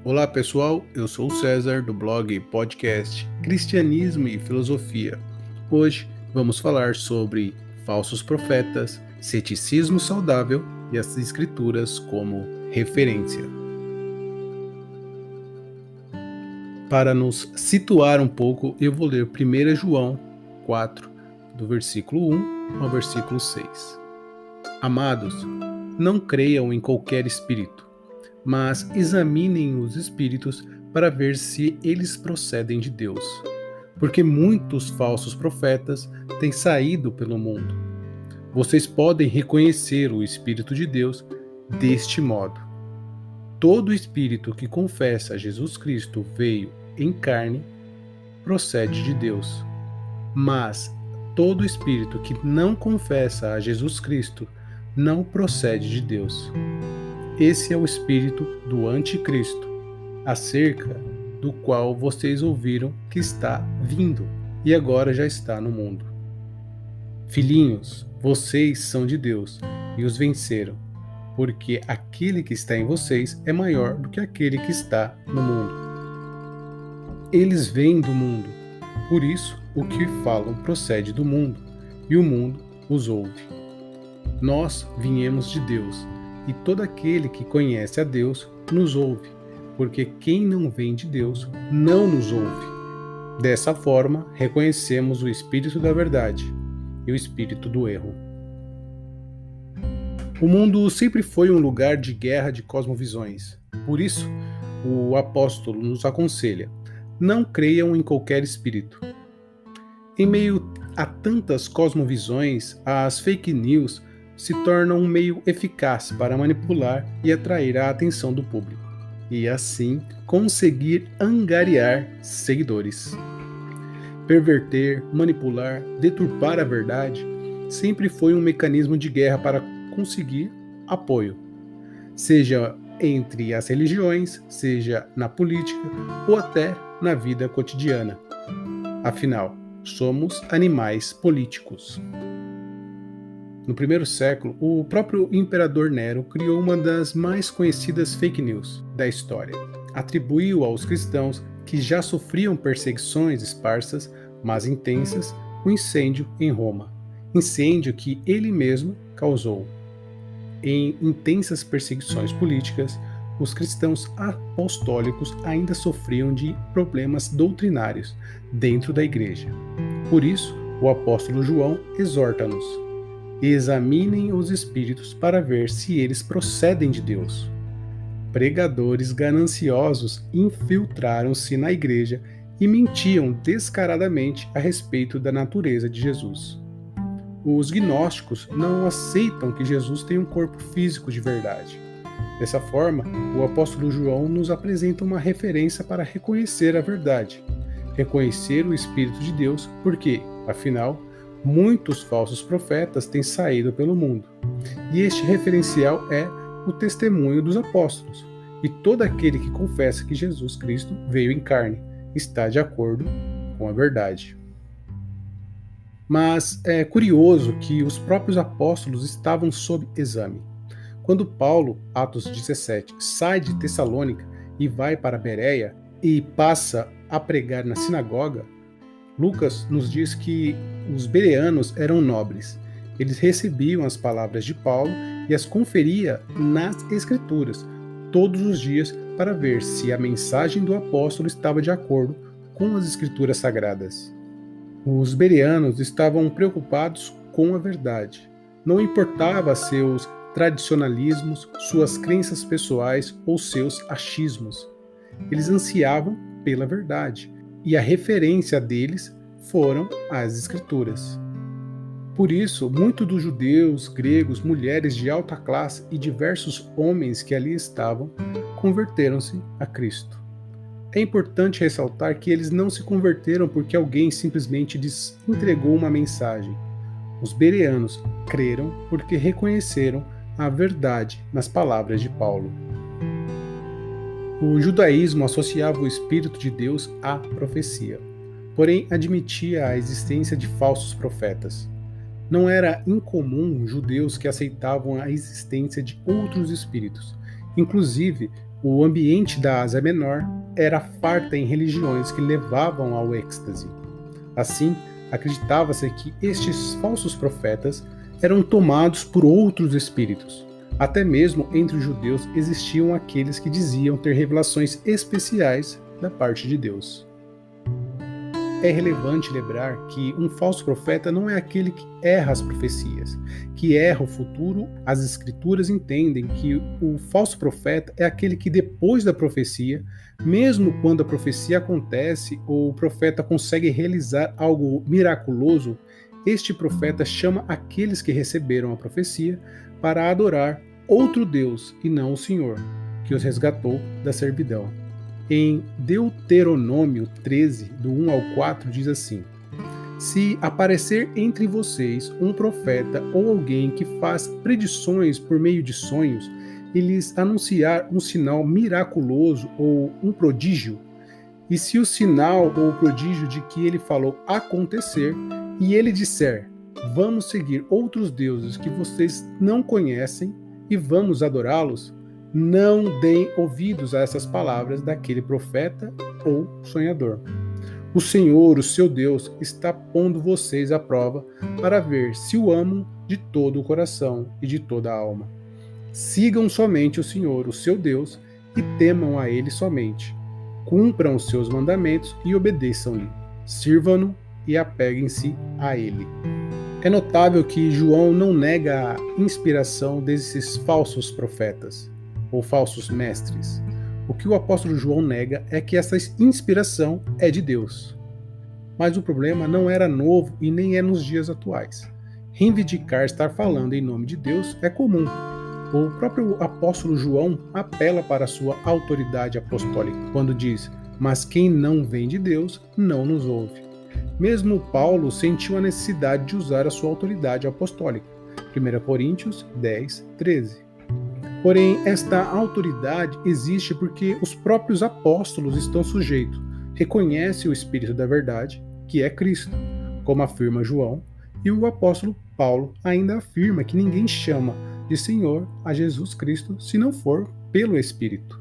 Olá pessoal, eu sou o César do blog e podcast Cristianismo e Filosofia. Hoje vamos falar sobre falsos profetas, ceticismo saudável e as escrituras como referência. Para nos situar um pouco, eu vou ler 1 João 4, do versículo 1 ao versículo 6. Amados, não creiam em qualquer espírito, mas examinem os espíritos para ver se eles procedem de Deus, porque muitos falsos profetas têm saído pelo mundo. Vocês podem reconhecer o Espírito de Deus deste modo. Todo espírito que confessa a Jesus Cristo veio em carne procede de Deus, mas todo espírito que não confessa a Jesus Cristo não procede de Deus. Esse é o espírito do anticristo, acerca do qual vocês ouviram que está vindo e agora já está no mundo. Filhinhos, vocês são de Deus e os venceram, porque aquele que está em vocês é maior do que aquele que está no mundo. Eles vêm do mundo, por isso o que falam procede do mundo, e o mundo os ouve. Nós viemos de Deus, e todo aquele que conhece a Deus nos ouve, porque quem não vem de Deus não nos ouve. Dessa forma, reconhecemos o espírito da verdade e o espírito do erro. O mundo sempre foi um lugar de guerra de cosmovisões. Por isso, o apóstolo nos aconselha: não creiam em qualquer espírito. Em meio a tantas cosmovisões, as fake news se tornam um meio eficaz para manipular e atrair a atenção do público, e assim conseguir angariar seguidores. Perverter, manipular, deturpar a verdade sempre foi um mecanismo de guerra para conseguir apoio, seja entre as religiões, seja na política ou até na vida cotidiana. Afinal, somos animais políticos. No primeiro século, o próprio imperador Nero criou uma das mais conhecidas fake news da história. Atribuiu aos cristãos que já sofriam perseguições esparsas, mas intensas, o incêndio em Roma. Incêndio que ele mesmo causou. Em intensas perseguições políticas, os cristãos apostólicos ainda sofriam de problemas doutrinários dentro da igreja. Por isso, o apóstolo João exorta-nos: examinem os espíritos para ver se eles procedem de Deus. Pregadores gananciosos infiltraram-se na igreja e mentiam descaradamente a respeito da natureza de Jesus. Os gnósticos não aceitam que Jesus tem um corpo físico de verdade. Dessa forma, o apóstolo João nos apresenta uma referência para reconhecer a verdade, reconhecer o Espírito de Deus, porque, afinal, muitos falsos profetas têm saído pelo mundo. E este referencial é o testemunho dos apóstolos. E todo aquele que confessa que Jesus Cristo veio em carne está de acordo com a verdade. Mas é curioso que os próprios apóstolos estavam sob exame. Quando Paulo, Atos 17, sai de Tessalônica e vai para Bereia e passa a pregar na sinagoga, Lucas nos diz que os bereanos eram nobres. Eles recebiam as palavras de Paulo e as conferia nas Escrituras todos os dias para ver se a mensagem do apóstolo estava de acordo com as Escrituras sagradas. Os bereanos estavam preocupados com a verdade. Não importava seus tradicionalismos, suas crenças pessoais ou seus achismos. Eles ansiavam pela verdade, e a referência deles foram as Escrituras. Por isso, muitos dos judeus, gregos, mulheres de alta classe e diversos homens que ali estavam converteram-se a Cristo. É importante ressaltar que eles não se converteram porque alguém simplesmente lhes entregou uma mensagem. Os bereanos creram porque reconheceram a verdade nas palavras de Paulo. O judaísmo associava o Espírito de Deus à profecia, porém admitia a existência de falsos profetas. Não era incomum judeus que aceitavam a existência de outros espíritos, inclusive O ambiente da Ásia Menor era farta em religiões que levavam ao êxtase. Assim, acreditava-se que estes falsos profetas eram tomados por outros espíritos. Até mesmo entre os judeus existiam aqueles que diziam ter revelações especiais da parte de Deus. É relevante lembrar que um falso profeta não é aquele que erra as profecias, que erra o futuro. As escrituras entendem que o falso profeta é aquele que depois da profecia, mesmo quando a profecia acontece ou o profeta consegue realizar algo miraculoso, este profeta chama aqueles que receberam a profecia para adorar outro Deus e não o Senhor, que os resgatou da servidão. Em Deuteronômio 13, do 1 ao 4, diz assim: Se aparecer entre vocês um profeta ou alguém que faz predições por meio de sonhos e lhes anunciar um sinal miraculoso ou um prodígio, e se o sinal ou o prodígio de que ele falou acontecer, e ele disser: Vamos seguir outros deuses que vocês não conhecem e vamos adorá-los, não deem ouvidos a essas palavras daquele profeta ou sonhador. O Senhor, o seu Deus, está pondo vocês à prova para ver se o amam de todo o coração e de toda a alma. Sigam somente o Senhor, o seu Deus, e temam a Ele somente. Cumpram os seus mandamentos e obedeçam-lhe. Sirvam-no e apeguem-se a Ele. É notável que João não nega a inspiração desses falsos profetas ou falsos mestres. O que o apóstolo João nega é que essa inspiração é de Deus. Mas o problema não era novo e nem é nos dias atuais. Reivindicar estar falando em nome de Deus é comum. O próprio apóstolo João apela para a sua autoridade apostólica quando diz: Mas quem não vem de Deus não nos ouve. Mesmo Paulo sentiu a necessidade de usar a sua autoridade apostólica. 1 Coríntios 10, 13. Porém, esta autoridade existe porque os próprios apóstolos estão sujeitos, reconhecem o Espírito da verdade, que é Cristo, como afirma João, e o apóstolo Paulo ainda afirma que ninguém chama de Senhor a Jesus Cristo se não for pelo Espírito.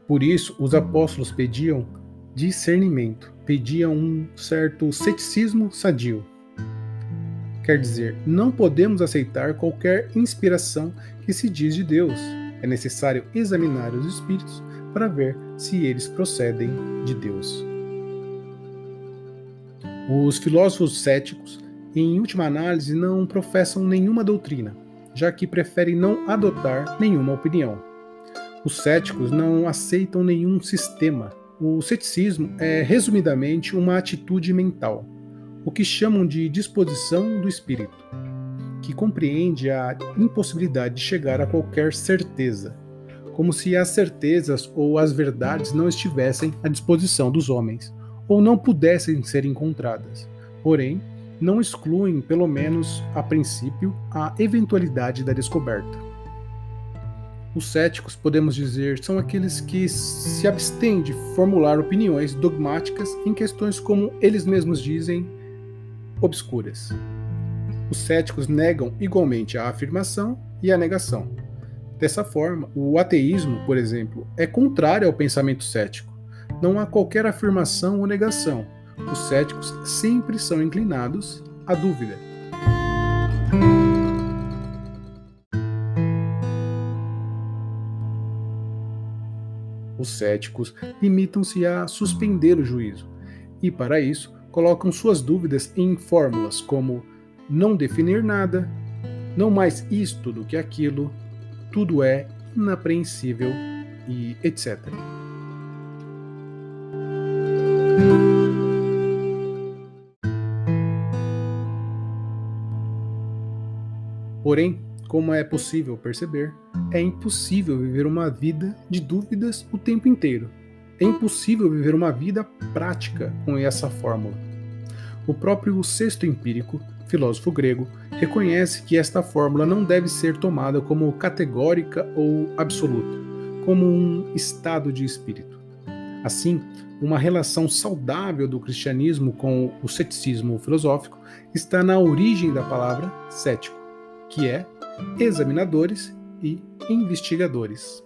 Por isso, os apóstolos pediam discernimento, pediam um certo ceticismo sadio. Quer dizer, não podemos aceitar qualquer inspiração que se diz de Deus. É necessário examinar os espíritos para ver se eles procedem de Deus. Os filósofos céticos, em última análise, não professam nenhuma doutrina, já que preferem não adotar nenhuma opinião. Os céticos não aceitam nenhum sistema. O ceticismo é, resumidamente, uma atitude mental, o que chamam de disposição do espírito, que compreende a impossibilidade de chegar a qualquer certeza, como se as certezas ou as verdades não estivessem à disposição dos homens, ou não pudessem ser encontradas. Porém, não excluem, pelo menos a princípio, a eventualidade da descoberta. Os céticos, podemos dizer, são aqueles que se abstêm de formular opiniões dogmáticas em questões, como eles mesmos dizem, obscuras. Os céticos negam igualmente a afirmação e a negação. Dessa forma, o ateísmo, por exemplo, é contrário ao pensamento cético. Não há qualquer afirmação ou negação. Os céticos sempre são inclinados à dúvida. Os céticos limitam-se a suspender o juízo e, para isso, colocam suas dúvidas em fórmulas como não definir nada, não mais isto do que aquilo, tudo é inapreensível e etc. Porém, como é possível perceber, é impossível viver uma vida de dúvidas o tempo inteiro. É impossível viver uma vida prática com essa fórmula. O próprio Sexto Empírico, filósofo grego, reconhece que esta fórmula não deve ser tomada como categórica ou absoluta, como um estado de espírito. Assim, uma relação saudável do cristianismo com o ceticismo filosófico está na origem da palavra cético, que é examinadores e investigadores.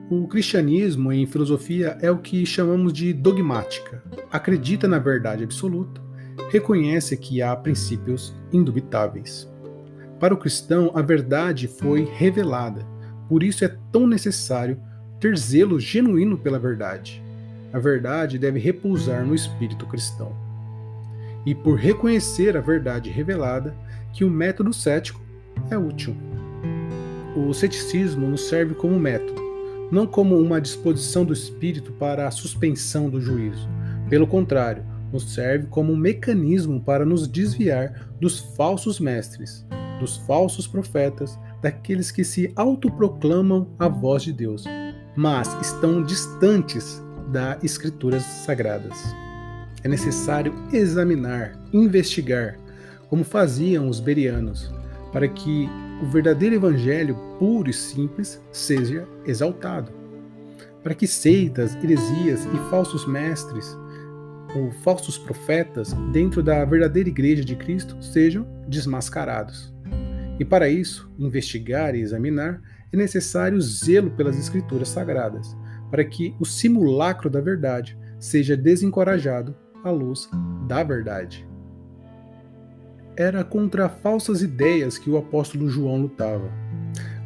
O cristianismo, em filosofia, é o que chamamos de dogmática. Acredita na verdade absoluta, reconhece que há princípios indubitáveis. Para o cristão, a verdade foi revelada, por isso é tão necessário ter zelo genuíno pela verdade. A verdade deve repousar no espírito cristão. E por reconhecer a verdade revelada, que o método cético é útil. O ceticismo nos serve como método, não como uma disposição do espírito para a suspensão do juízo. Pelo contrário, nos serve como um mecanismo para nos desviar dos falsos mestres, dos falsos profetas, daqueles que se autoproclamam a voz de Deus, mas estão distantes das Escrituras Sagradas. É necessário examinar, investigar, como faziam os bereanos, para que o verdadeiro evangelho puro e simples seja exaltado, para que seitas, heresias e falsos mestres ou falsos profetas dentro da verdadeira igreja de Cristo sejam desmascarados. E para isso, investigar e examinar, é necessário zelo pelas escrituras sagradas, para que o simulacro da verdade seja desencorajado à luz da verdade. Era contra falsas ideias que o apóstolo João lutava.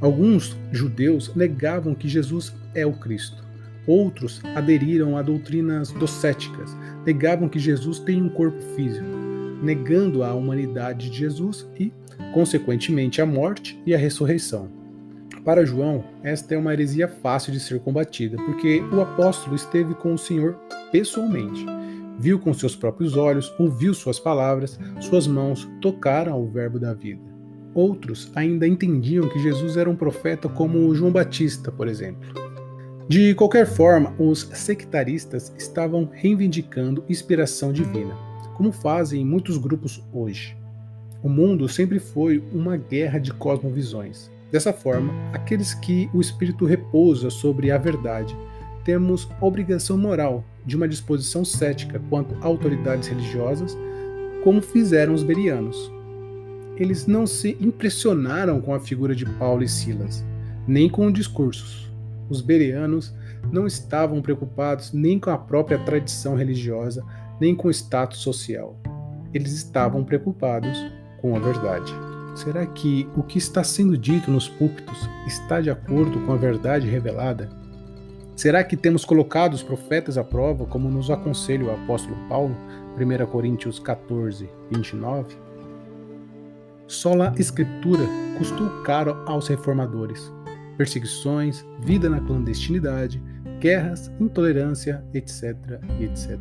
Alguns judeus negavam que Jesus é o Cristo. Outros aderiram a doutrinas docéticas, negavam que Jesus tem um corpo físico, negando a humanidade de Jesus e, consequentemente, a morte e a ressurreição. Para João, esta é uma heresia fácil de ser combatida, porque o apóstolo esteve com o Senhor pessoalmente. Viu com seus próprios olhos, ouviu suas palavras, suas mãos tocaram o verbo da vida. Outros ainda entendiam que Jesus era um profeta como João Batista, por exemplo. De qualquer forma, os sectaristas estavam reivindicando inspiração divina, como fazem muitos grupos hoje. O mundo sempre foi uma guerra de cosmovisões. Dessa forma, aqueles que o Espírito repousa sobre a verdade, temos obrigação moral de uma disposição cética quanto a autoridades religiosas, como fizeram os bereanos. Eles não se impressionaram com a figura de Paulo e Silas, nem com discursos. Os bereanos não estavam preocupados nem com a própria tradição religiosa, nem com o status social. Eles estavam preocupados com a verdade. Será que o que está sendo dito nos púlpitos está de acordo com a verdade revelada? Será que temos colocado os profetas à prova, como nos aconselha o apóstolo Paulo, 1 Coríntios 14, 29? Sola Escritura custou caro aos reformadores. Perseguições, vida na clandestinidade, guerras, intolerância, etc, etc.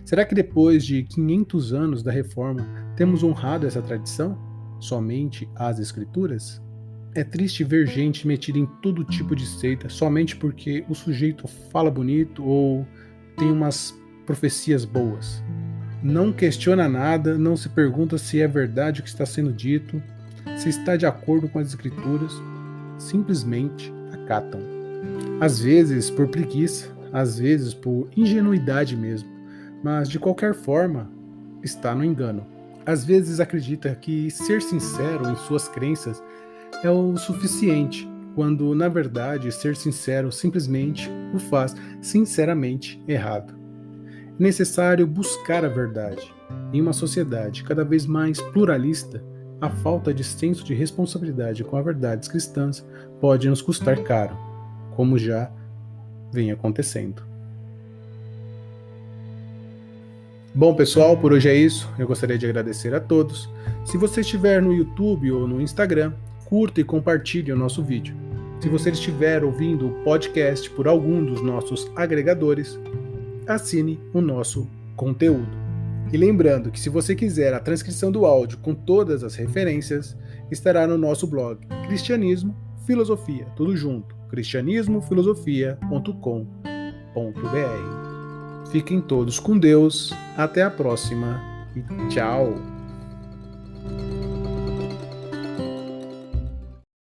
Será que depois de 500 anos da Reforma temos honrado essa tradição? Somente as Escrituras? É triste ver gente metida em todo tipo de seita somente porque o sujeito fala bonito ou tem umas profecias boas. Não questiona nada, não se pergunta se é verdade o que está sendo dito, se está de acordo com as Escrituras, simplesmente acatam. Às vezes por preguiça, às vezes por ingenuidade mesmo, mas de qualquer forma está no engano. Às vezes acredita que ser sincero em suas crenças é o suficiente, quando na verdade ser sincero simplesmente o faz sinceramente errado. É necessário buscar a verdade. Em uma sociedade cada vez mais pluralista, a falta de senso de responsabilidade com as verdades cristãs pode nos custar caro, como já vem acontecendo. Bom, pessoal, por hoje é isso. Eu gostaria de agradecer a todos. Se você estiver no YouTube ou no Instagram, curta e compartilhe o nosso vídeo. Se você estiver ouvindo o podcast por algum dos nossos agregadores, assine o nosso conteúdo. E lembrando que se você quiser a transcrição do áudio com todas as referências, estará no nosso blog Cristianismo Filosofia, tudo junto, cristianismofilosofia.com.br. Fiquem todos com Deus, até a próxima e tchau!